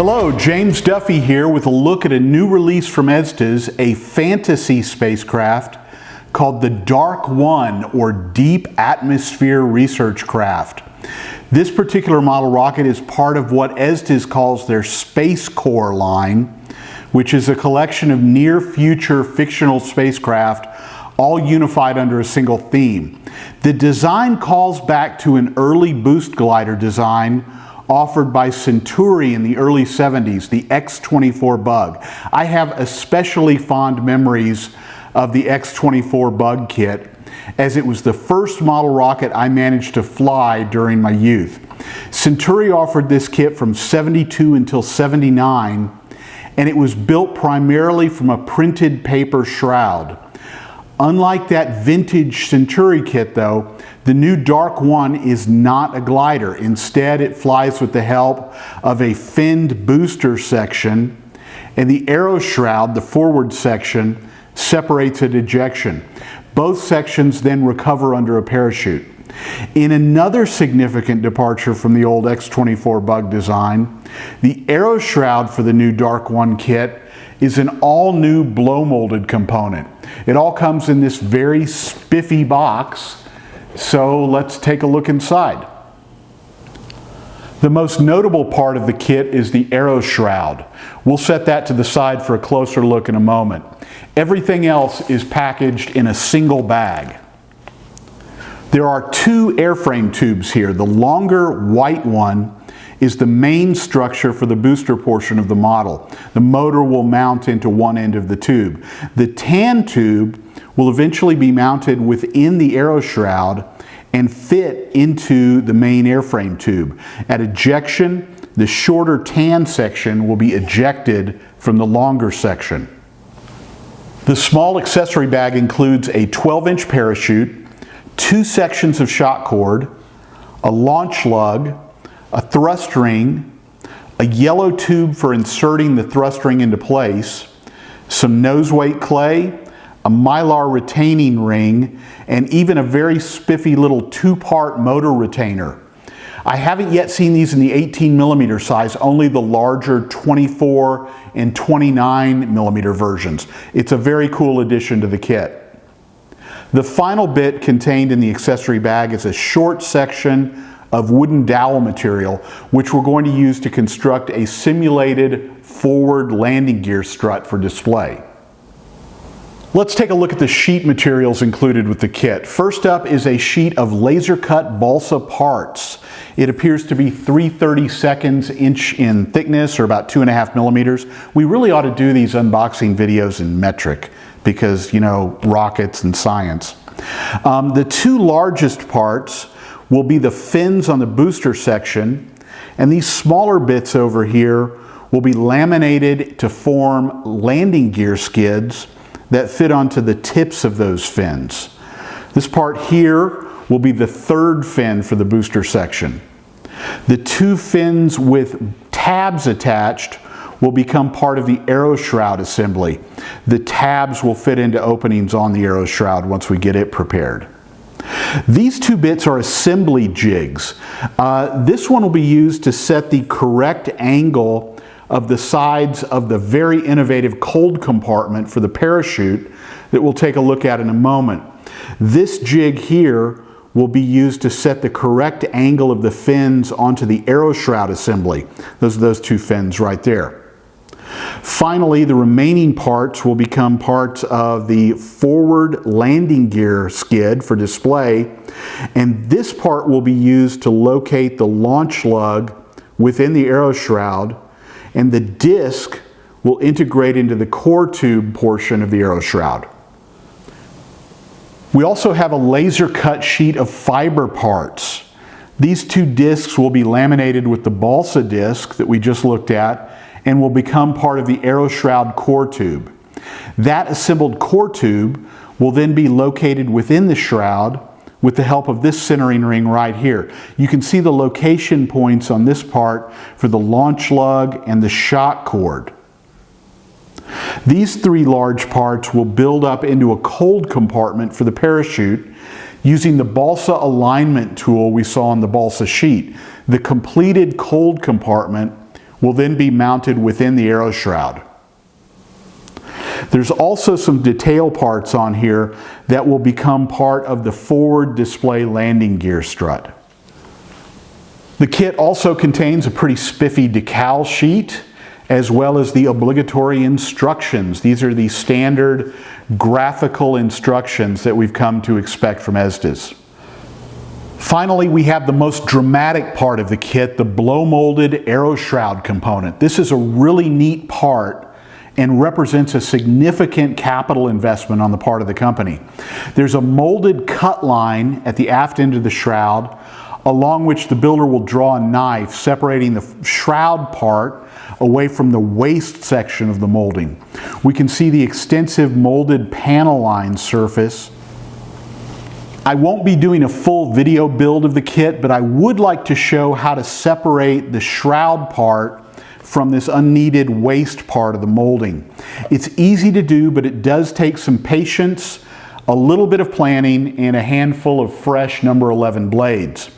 Hello, James Duffy here with a look at a new release from Estes, a fantasy spacecraft called the DARC-1, or Deep Atmosphere Research Craft. This particular model rocket is part of what Estes calls their Space Core line, which is a collection of near-future fictional spacecraft all unified under a single theme. The design calls back to an early boost glider design offered by Centauri in the early 70s, the X-24 Bug. I have especially fond memories of the X-24 Bug kit, as it was the first model rocket I managed to fly during my youth. Centauri offered this kit from 72 until 79, and it was built primarily from a printed paper shroud. Unlike that vintage Centauri kit though, the new DARC-1 is not a glider. Instead, it flies with the help of a finned booster section, and the aeroshroud, the forward section, separates at ejection. Both sections then recover under a parachute. In another significant departure from the old X-24 Bug design, the aeroshroud for the new DARC-1 kit is an all-new blow-molded component. It all comes in this very spiffy box, so let's take a look inside. The most notable part of the kit is the aeroshroud. We'll set that to the side for a closer look in a moment. Everything else is packaged in a single bag. There are two airframe tubes here. The longer white one is the main structure for the booster portion of the model. The motor will mount into one end of the tube. The tan tube will eventually be mounted within the aeroshroud and fit into the main airframe tube. At ejection, the shorter tan section will be ejected from the longer section. The small accessory bag includes a 12-inch parachute, 2 sections of shock cord, a launch lug, a thrust ring, a yellow tube for inserting the thrust ring into place, some nose weight clay, a mylar retaining ring, and even a very spiffy little 2-part motor retainer. I haven't yet seen these in the 18mm size, only the larger 24 and 29mm versions. It's a very cool addition to the kit. The final bit contained in the accessory bag is a short section of wooden dowel material, which we're going to use to construct a simulated forward landing gear strut for display. Let's take a look at the sheet materials included with the kit. First up is a sheet of laser cut balsa parts. It appears to be 3/32 inch in thickness, or about 2.5mm. We really ought to do these unboxing videos in metric because, you know, rockets and science. The two largest parts will be the fins on the booster section, and these smaller bits over here will be laminated to form landing gear skids that fit onto the tips of those fins. This part here will be the third fin for the booster section. The two fins with tabs attached will become part of the aeroshroud assembly. The tabs will fit into openings on the aeroshroud once we get it prepared. These two bits are assembly jigs. This one will be used to set the correct angle of the sides of the very innovative cold compartment for the parachute that we'll take a look at in a moment. This jig here will be used to set the correct angle of the fins onto the aeroshroud assembly. Those are those two fins right there. Finally, the remaining parts will become parts of the forward landing gear skid for display, and this part will be used to locate the launch lug within the aeroshroud, and the disc will integrate into the core tube portion of the aeroshroud. We also have a laser cut sheet of fiber parts. These two discs will be laminated with the balsa disc that we just looked at and will become part of the aeroshroud core tube. That assembled core tube will then be located within the shroud with the help of this centering ring right here. You can see the location points on this part for the launch lug and the shock cord. These three large parts will build up into a cold compartment for the parachute using the balsa alignment tool we saw on the balsa sheet. The completed cold compartment will then be mounted within the aeroshroud. There's also some detail parts on here that will become part of the forward display landing gear strut. The kit also contains a pretty spiffy decal sheet, as well as the obligatory instructions. These are the standard graphical instructions that we've come to expect from Estes. Finally, we have the most dramatic part of the kit, the blow-molded aeroshroud component. This is a really neat part and represents a significant capital investment on the part of the company. There's a molded cut line at the aft end of the shroud, along which the builder will draw a knife separating the shroud part away from the waist section of the molding. We can see the extensive molded panel line surface. I won't be doing a full video build of the kit, but I would like to show how to separate the shroud part from this unneeded waist part of the molding. It's easy to do, but it does take some patience, a little bit of planning, and a handful of fresh number 11 blades.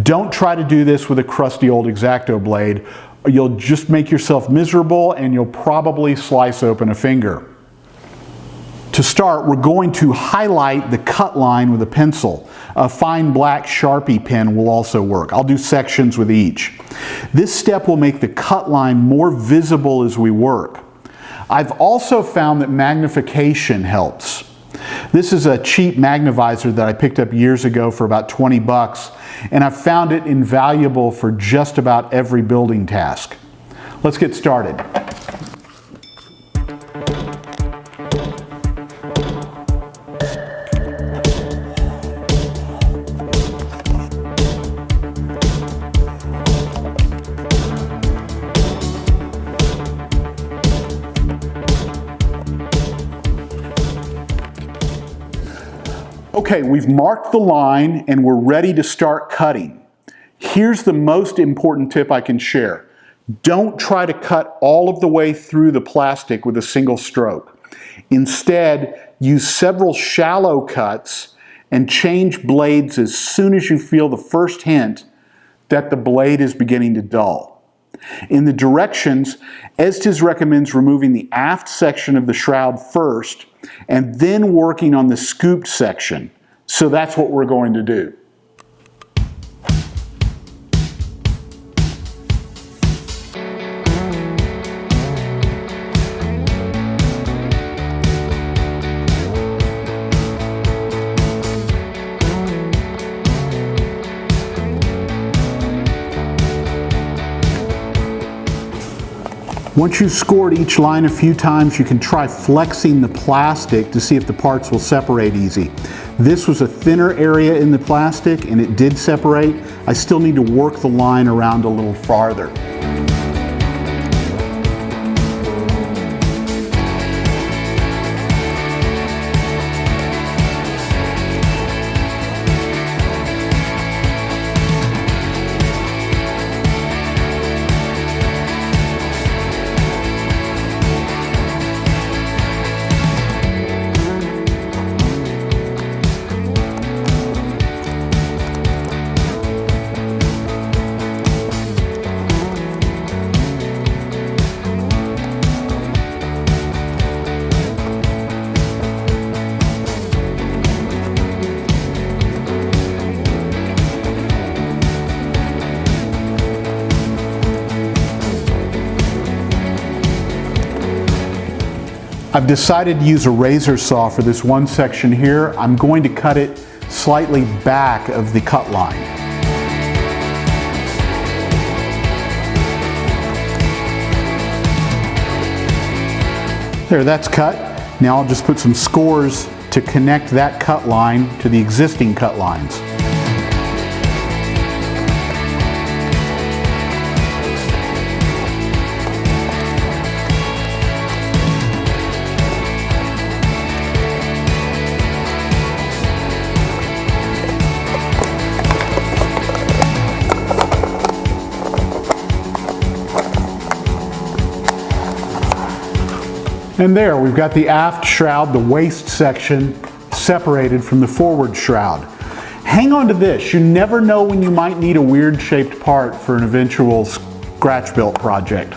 Don't try to do this with a crusty old X-Acto blade. You'll just make yourself miserable and you'll probably slice open a finger. To start, we're going to highlight the cut line with a pencil. A fine black Sharpie pen will also work. I'll do sections with each. This step will make the cut line more visible as we work. I've also found that magnification helps. This is a cheap magnifier that I picked up years ago for about 20 bucks, and I've found it invaluable for just about every building task. Let's get started. Okay, we've marked the line and we're ready to start cutting. Here's the most important tip I can share. Don't try to cut all of the way through the plastic with a single stroke. Instead, use several shallow cuts and change blades as soon as you feel the first hint that the blade is beginning to dull. In the directions, Estes recommends removing the aft section of the shroud first and then working on the scooped section. So that's what we're going to do. Once you've scored each line a few times, you can try flexing the plastic to see if the parts will separate easy. This was a thinner area in the plastic and it did separate. I still need to work the line around a little farther. I've decided to use a razor saw for this one section here. I'm going to cut it slightly back of the cut line. There, that's cut. Now I'll just put some scores to connect that cut line to the existing cut lines. And there, we've got the aft shroud, the waist section, separated from the forward shroud. Hang on to this. You never know when you might need a weird shaped part for an eventual scratch built project.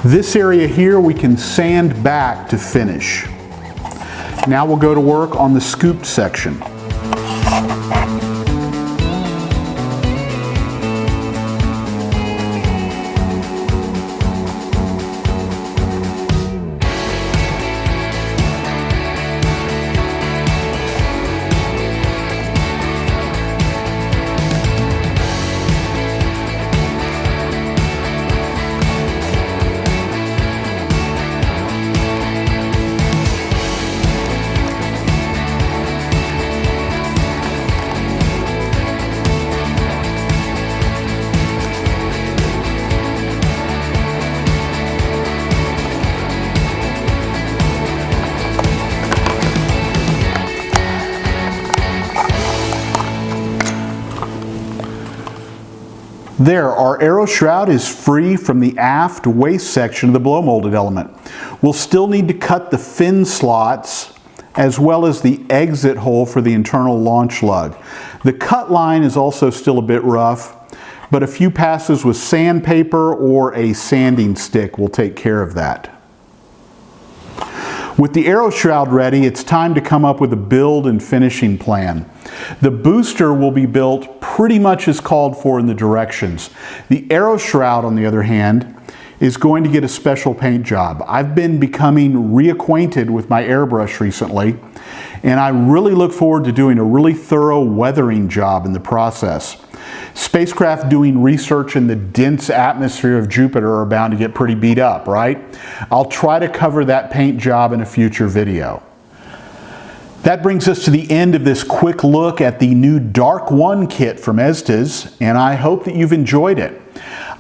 This area here we can sand back to finish. Now we'll go to work on the scooped section. There, our aeroshroud is free from the aft waist section of the blow molded element. We'll still need to cut the fin slots as well as the exit hole for the internal launch lug. The cut line is also still a bit rough, but a few passes with sandpaper or a sanding stick will take care of that. With the aeroshroud ready, it's time to come up with a build and finishing plan. The booster will be built pretty much as called for in the directions. The aeroshroud, on the other hand, is going to get a special paint job. I've been becoming reacquainted with my airbrush recently, and I really look forward to doing a really thorough weathering job in the process. Spacecraft doing research in the dense atmosphere of Jupiter are bound to get pretty beat up, right? I'll try to cover that paint job in a future video. That brings us to the end of this quick look at the new DARC-1 kit from Estes, and I hope that you've enjoyed it.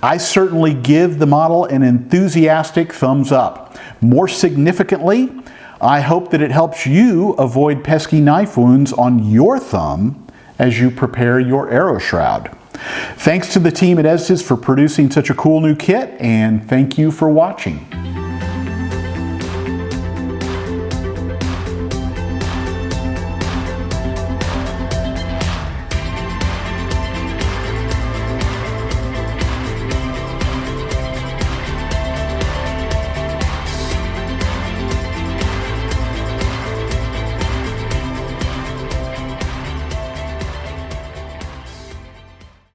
I certainly give the model an enthusiastic thumbs up. More significantly, I hope that it helps you avoid pesky knife wounds on your thumb as you prepare your aeroshroud. Thanks to the team at Estes for producing such a cool new kit, and thank you for watching.